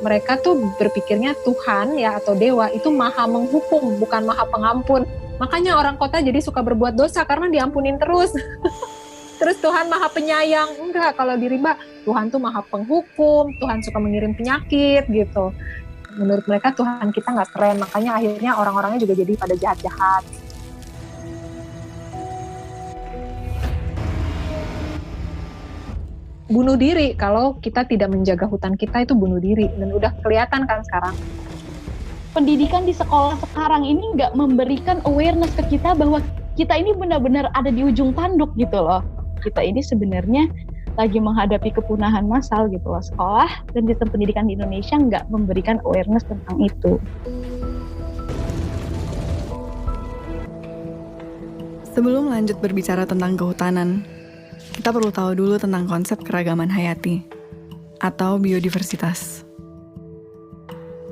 mereka tuh berpikirnya Tuhan ya atau dewa itu maha menghukum, bukan maha pengampun. Makanya orang kota jadi suka berbuat dosa karena diampunin terus. Terus Tuhan maha penyayang. Enggak, kalau di rimba Tuhan tuh maha penghukum, Tuhan suka mengirim penyakit gitu. Menurut mereka Tuhan kita nggak keren, makanya akhirnya orang-orangnya juga jadi pada jahat-jahat. Bunuh diri, kalau kita tidak menjaga hutan kita itu bunuh diri. Dan udah kelihatan kan sekarang. Pendidikan di sekolah sekarang ini nggak memberikan awareness ke kita bahwa kita ini benar-benar ada di ujung tanduk gitu loh. Kita ini sebenarnya lagi menghadapi kepunahan massal gitu loh. Sekolah dan sistem pendidikan di Indonesia nggak memberikan awareness tentang itu. Sebelum lanjut berbicara tentang kehutanan, kita perlu tahu dulu tentang konsep keragaman hayati atau biodiversitas.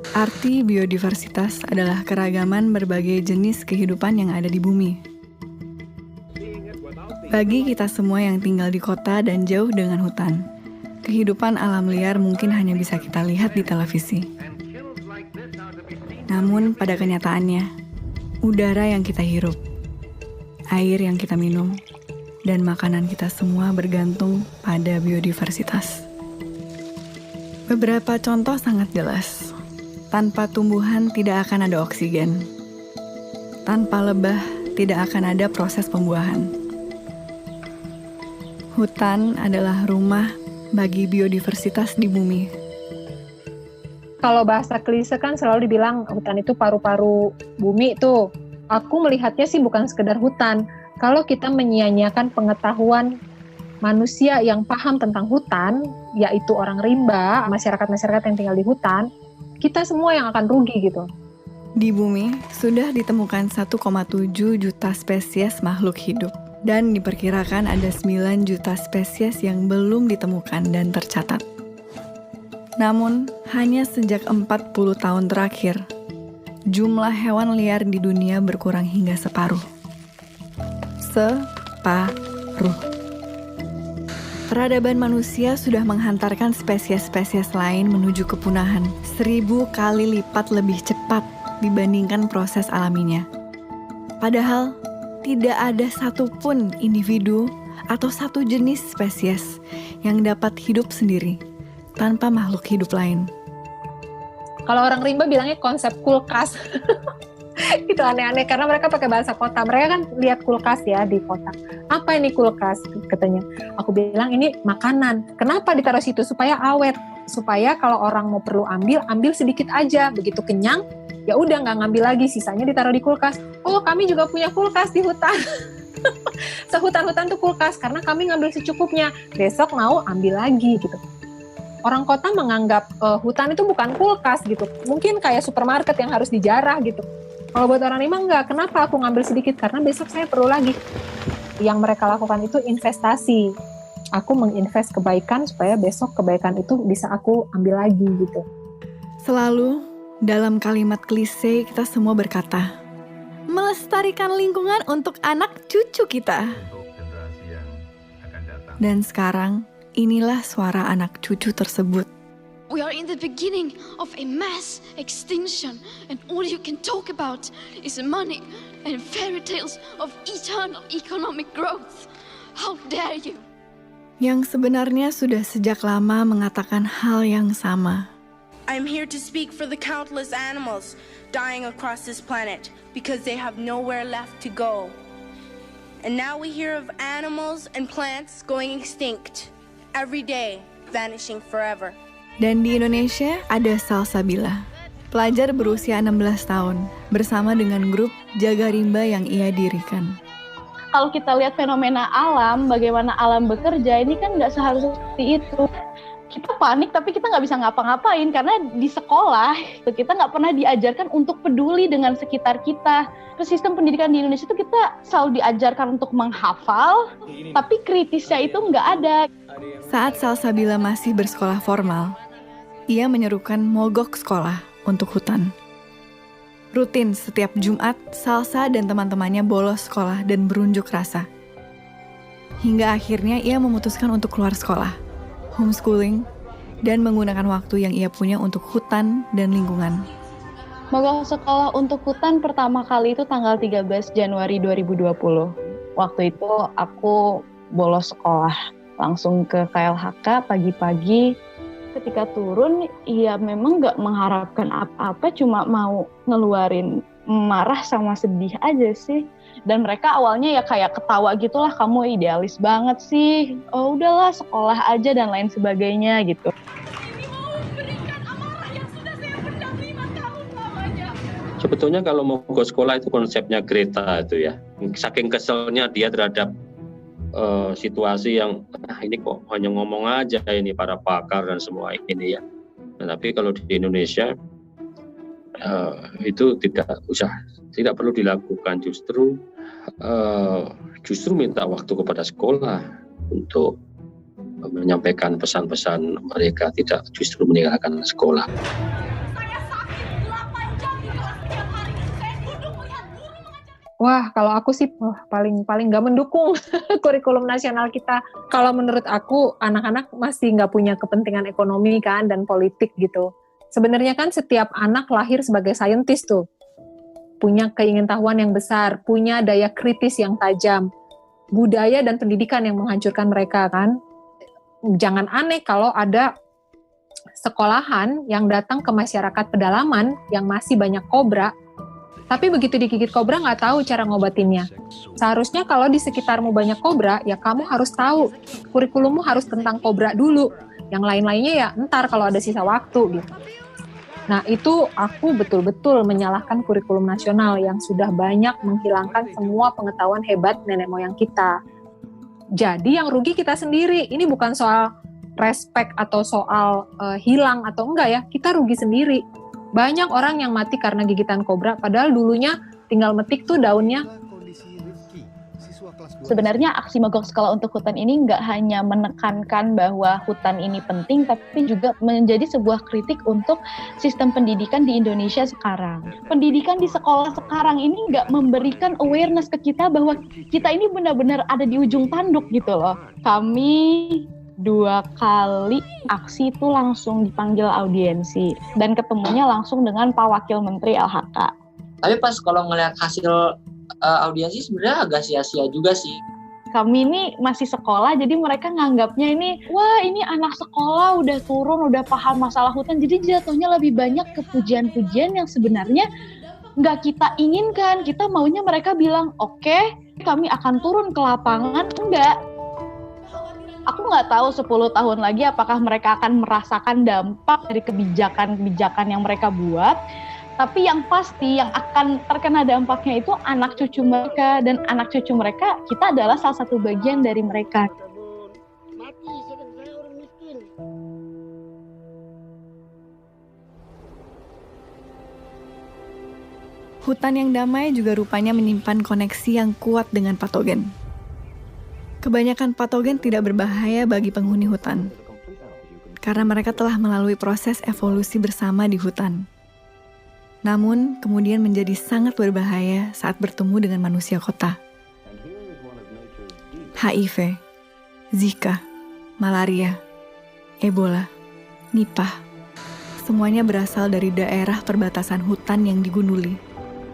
Arti biodiversitas adalah keragaman berbagai jenis kehidupan yang ada di bumi. Bagi kita semua yang tinggal di kota dan jauh dengan hutan, kehidupan alam liar mungkin hanya bisa kita lihat di televisi. Namun pada kenyataannya, udara yang kita hirup, air yang kita minum, dan makanan kita semua bergantung pada biodiversitas. Beberapa contoh sangat jelas. Tanpa tumbuhan tidak akan ada oksigen. Tanpa lebah tidak akan ada proses pembuahan. Hutan adalah rumah bagi biodiversitas di bumi. Kalau bahasa klise kan selalu dibilang hutan itu paru-paru bumi tuh. Aku melihatnya sih bukan sekedar hutan. Kalau kita menyia-nyiakan pengetahuan manusia yang paham tentang hutan, yaitu orang rimba, masyarakat-masyarakat yang tinggal di hutan, kita semua yang akan rugi gitu. Di bumi sudah ditemukan 1,7 juta spesies makhluk hidup. Dan diperkirakan ada 9 juta spesies yang belum ditemukan dan tercatat. Namun, hanya sejak 40 tahun terakhir, jumlah hewan liar di dunia berkurang hingga separuh. Separuh. Peradaban manusia sudah menghantarkan spesies-spesies lain menuju kepunahan 1000 kali lipat lebih cepat dibandingkan proses alaminya. Padahal, tidak ada satupun individu atau satu jenis spesies yang dapat hidup sendiri tanpa makhluk hidup lain. Kalau orang rimba bilangnya konsep kulkas. Itu aneh-aneh karena mereka pakai bahasa kota. Mereka kan lihat kulkas ya di kota. Apa ini kulkas? Katanya. Aku bilang ini makanan. Kenapa ditaruh situ? Supaya awet. Supaya kalau orang mau perlu ambil sedikit aja. Begitu kenyang, ya udah nggak ngambil lagi, sisanya ditaruh di kulkas. Oh, kami juga punya kulkas di hutan. Sehutan-hutan tuh kulkas karena kami ngambil secukupnya. Besok mau ambil lagi gitu. Orang kota menganggap hutan itu bukan kulkas gitu. Mungkin kayak supermarket yang harus dijarah gitu. Kalau buat orang rimba enggak. Kenapa aku ngambil sedikit? Karena besok saya perlu lagi. Yang mereka lakukan itu investasi. Aku menginvest kebaikan supaya besok kebaikan itu bisa aku ambil lagi gitu. Selalu dalam kalimat klise kita semua berkata, melestarikan lingkungan untuk anak cucu kita. Dan sekarang, inilah suara anak cucu tersebut. We are in the beginning of a mass extinction, and all you can talk about is money and fairy tales of eternal economic growth. How dare you? Yang sebenarnya sudah sejak lama mengatakan hal yang sama. I'm here to speak for the countless animals dying across this planet because they have nowhere left to go. And now we hear of animals and plants going extinct. Every day, vanishing forever. Dan di Indonesia ada Salsabila, pelajar berusia 16 tahun, bersama dengan grup Jaga Rimba yang ia dirikan. Kalau kita lihat fenomena alam, bagaimana alam bekerja, ini kan nggak seharusnya seperti itu. Kita panik tapi kita nggak bisa ngapa-ngapain karena di sekolah kita nggak pernah diajarkan untuk peduli dengan sekitar kita. Sistem pendidikan di Indonesia itu kita selalu diajarkan untuk menghafal, tapi kritisnya itu nggak ada. Saat Salsabila masih bersekolah formal, ia menyerukan mogok sekolah untuk hutan. Rutin setiap Jumat, Salsa dan teman-temannya bolos sekolah dan berunjuk rasa. Hingga akhirnya ia memutuskan untuk keluar sekolah, homeschooling, dan menggunakan waktu yang ia punya untuk hutan dan lingkungan. Mogok sekolah untuk hutan pertama kali itu tanggal 13 Januari 2020. Waktu itu aku bolos sekolah, langsung ke KLHK pagi-pagi. Ketika turun, ya memang gak mengharapkan apa-apa, cuma mau ngeluarin marah sama sedih aja sih. Dan mereka awalnya ya kayak ketawa gitulah, kamu idealis banget sih, oh udahlah sekolah aja dan lain sebagainya gitu. Sebetulnya kalau mau ke sekolah itu konsepnya Greta itu ya. Saking keselnya dia terhadap situasi yang ini kok hanya ngomong aja ini para pakar dan semua ini ya. Nah, tapi kalau di Indonesia itu tidak perlu dilakukan, justru minta waktu kepada sekolah untuk menyampaikan pesan-pesan mereka, tidak justru meninggalkan sekolah. Wah, kalau aku sih paling nggak mendukung kurikulum nasional kita. Kalau menurut aku, anak-anak masih nggak punya kepentingan ekonomi kan dan politik gitu. Sebenarnya kan setiap anak lahir sebagai saintis tuh, punya keingintahuan yang besar, punya daya kritis yang tajam, budaya dan pendidikan yang menghancurkan mereka kan. Jangan aneh kalau ada sekolahan yang datang ke masyarakat pedalaman yang masih banyak kobra. Tapi begitu digigit kobra nggak tahu cara ngobatinnya. Seharusnya kalau di sekitarmu banyak kobra, ya kamu harus tahu. Kurikulummu harus tentang kobra dulu. Yang lain-lainnya ya ntar kalau ada sisa waktu gitu. Nah itu aku betul-betul menyalahkan kurikulum nasional yang sudah banyak menghilangkan semua pengetahuan hebat nenek moyang kita. Jadi yang rugi kita sendiri. Ini bukan soal respek atau soal hilang atau enggak ya. Kita rugi sendiri. Banyak orang yang mati karena gigitan kobra, padahal dulunya tinggal metik tuh daunnya. Sebenarnya aksi mogok sekolah untuk hutan ini nggak hanya menekankan bahwa hutan ini penting, tapi juga menjadi sebuah kritik untuk sistem pendidikan di Indonesia sekarang. Pendidikan di sekolah sekarang ini nggak memberikan awareness ke kita bahwa kita ini benar-benar ada di ujung tanduk gitu loh. Kami 2 kali aksi itu langsung dipanggil audiensi dan ketemunya langsung dengan Pak Wakil Menteri LHK. Tapi pas kalau ngelihat hasil audiensi sebenarnya agak sia-sia juga sih. Kami ini masih sekolah, jadi mereka nganggapnya ini, wah ini anak sekolah udah turun, udah paham masalah hutan, jadi jatuhnya lebih banyak ke pujian-pujian yang sebenarnya nggak kita inginkan. Kita maunya mereka bilang, oke, kami akan turun ke lapangan, enggak. Aku nggak tahu 10 tahun lagi apakah mereka akan merasakan dampak dari kebijakan-kebijakan yang mereka buat. Tapi yang pasti yang akan terkena dampaknya itu anak cucu mereka. Dan anak cucu mereka, kita adalah salah satu bagian dari mereka. Hutan yang damai juga rupanya menyimpan koneksi yang kuat dengan patogen. Kebanyakan patogen tidak berbahaya bagi penghuni hutan, karena mereka telah melalui proses evolusi bersama di hutan. Namun, kemudian menjadi sangat berbahaya saat bertemu dengan manusia kota. HIV, Zika, malaria, Ebola, Nipah, semuanya berasal dari daerah perbatasan hutan yang digunduli.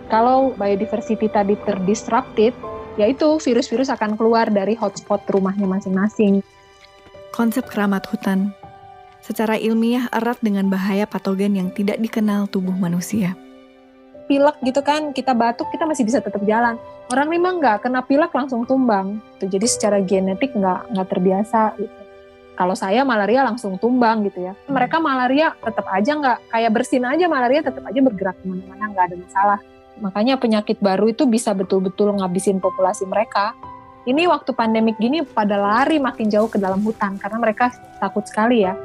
Kalau biodiversity tadi terdisrupted, yaitu virus-virus akan keluar dari hotspot rumahnya masing-masing. Konsep keramat hutan secara ilmiah erat dengan bahaya patogen yang tidak dikenal tubuh manusia. Pilek gitu kan, kita batuk, kita masih bisa tetap jalan. Orang rimba nggak, kena pilek langsung tumbang. Jadi secara genetik nggak terbiasa gitu. Kalau saya malaria langsung tumbang gitu ya. Mereka malaria tetap aja nggak, kayak bersin aja malaria tetap aja bergerak kemana-mana, nggak ada masalah. Makanya penyakit baru itu bisa betul-betul ngabisin populasi mereka. Ini waktu pandemik gini pada lari makin jauh ke dalam hutan karena mereka takut sekali ya.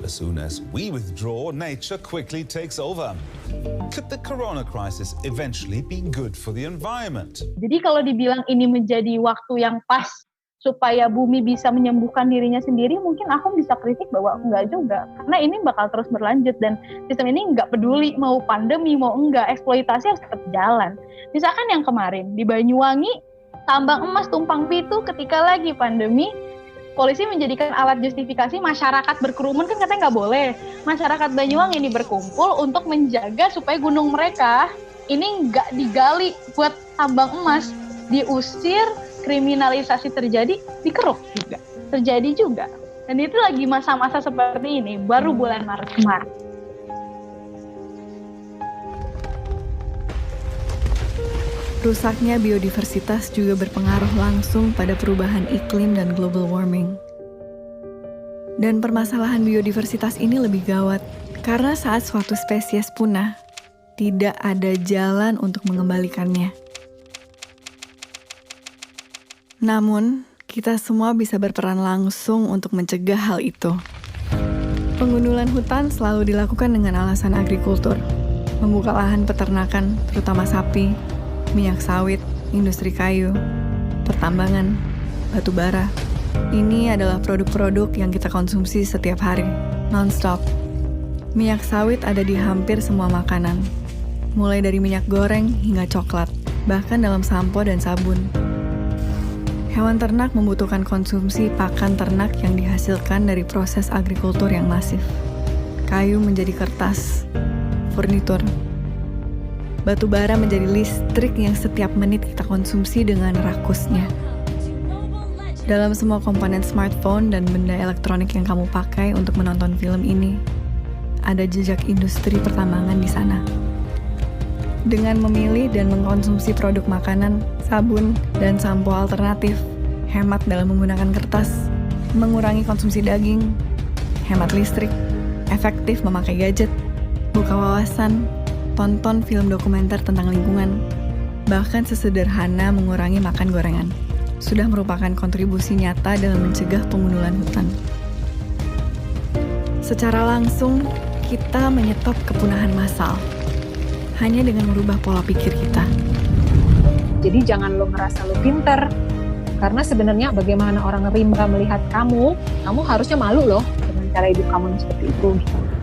As soon as we withdraw, nature quickly takes over. Could the corona crisis eventually be good for the environment? Jadi kalau dibilang ini menjadi waktu yang pas supaya bumi bisa menyembuhkan dirinya sendiri, mungkin aku bisa kritik bahwa enggak juga. Karena ini bakal terus berlanjut dan sistem ini enggak peduli mau pandemi, mau enggak, eksploitasi harus tetap jalan. Misalkan yang kemarin di Banyuwangi, tambang emas tumpang pitu ketika lagi pandemi, polisi menjadikan alat justifikasi masyarakat berkerumun, kan katanya nggak boleh. Masyarakat Banyuwangi ini berkumpul untuk menjaga supaya gunung mereka ini nggak digali buat tambang emas, diusir, kriminalisasi terjadi, dikeruk juga, terjadi juga. Dan itu lagi masa-masa seperti ini, baru bulan Maret kemarin. Rusaknya biodiversitas juga berpengaruh langsung pada perubahan iklim dan global warming. Dan permasalahan biodiversitas ini lebih gawat, karena saat suatu spesies punah, tidak ada jalan untuk mengembalikannya. Namun, kita semua bisa berperan langsung untuk mencegah hal itu. Pengundulan hutan selalu dilakukan dengan alasan agrikultur, membuka lahan peternakan, terutama sapi, minyak sawit, industri kayu, pertambangan, batu bara. Ini adalah produk-produk yang kita konsumsi setiap hari, non-stop. Minyak sawit ada di hampir semua makanan, mulai dari minyak goreng hingga coklat, bahkan dalam sampo dan sabun. Hewan ternak membutuhkan konsumsi pakan ternak yang dihasilkan dari proses agrikultur yang masif. Kayu menjadi kertas, furnitur. Batu bara menjadi listrik yang setiap menit kita konsumsi dengan rakusnya. Dalam semua komponen smartphone dan benda elektronik yang kamu pakai untuk menonton film ini, ada jejak industri pertambangan di sana. Dengan memilih dan mengkonsumsi produk makanan, sabun, dan sampo alternatif, hemat dalam menggunakan kertas, mengurangi konsumsi daging, hemat listrik, efektif memakai gadget, buka wawasan, tonton film dokumenter tentang lingkungan, bahkan sesederhana mengurangi makan gorengan, sudah merupakan kontribusi nyata dalam mencegah pengundulan hutan. Secara langsung, kita menyetop kepunahan massal hanya dengan merubah pola pikir kita. Jadi jangan lo ngerasa lo pinter, karena sebenarnya bagaimana orang rimba melihat kamu harusnya malu loh dengan cara hidup kamu yang seperti itu.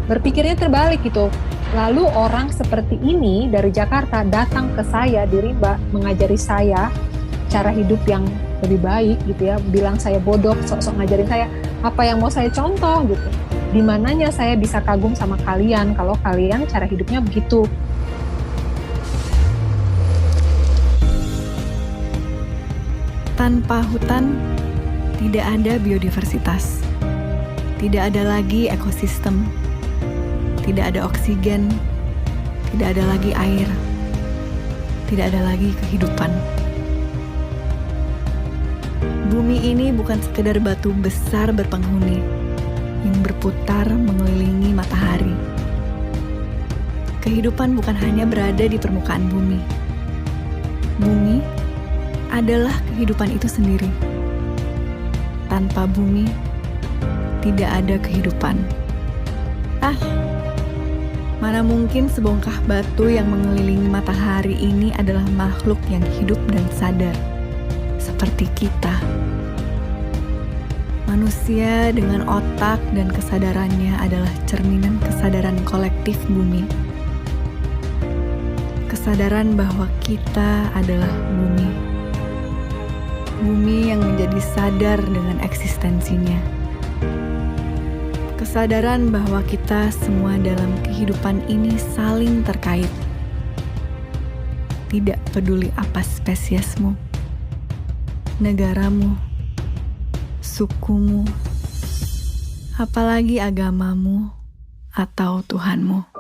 Berpikirnya terbalik gitu. Lalu orang seperti ini dari Jakarta datang ke saya di Rimba, mengajari saya cara hidup yang lebih baik gitu ya, bilang saya bodoh, sok-sok ngajarin saya apa yang mau saya contoh gitu. Di mananya saya bisa kagum sama kalian kalau kalian cara hidupnya begitu. Tanpa hutan, tidak ada biodiversitas. Tidak ada lagi ekosistem. Tidak ada oksigen. Tidak ada lagi air. Tidak ada lagi kehidupan. Bumi ini bukan sekedar batu besar berpenghuni yang berputar mengelilingi matahari. Kehidupan bukan hanya berada di permukaan bumi. Bumi adalah kehidupan itu sendiri. Tanpa bumi, tidak ada kehidupan. Mana mungkin sebongkah batu yang mengelilingi matahari ini adalah makhluk yang hidup dan sadar, seperti kita. Manusia dengan otak dan kesadarannya adalah cerminan kesadaran kolektif bumi. Kesadaran bahwa kita adalah bumi. Bumi yang menjadi sadar dengan eksistensinya. Kesadaran bahwa kita semua dalam kehidupan ini saling terkait. Tidak peduli apa spesiesmu, negaramu, sukumu, apalagi agamamu atau Tuhanmu.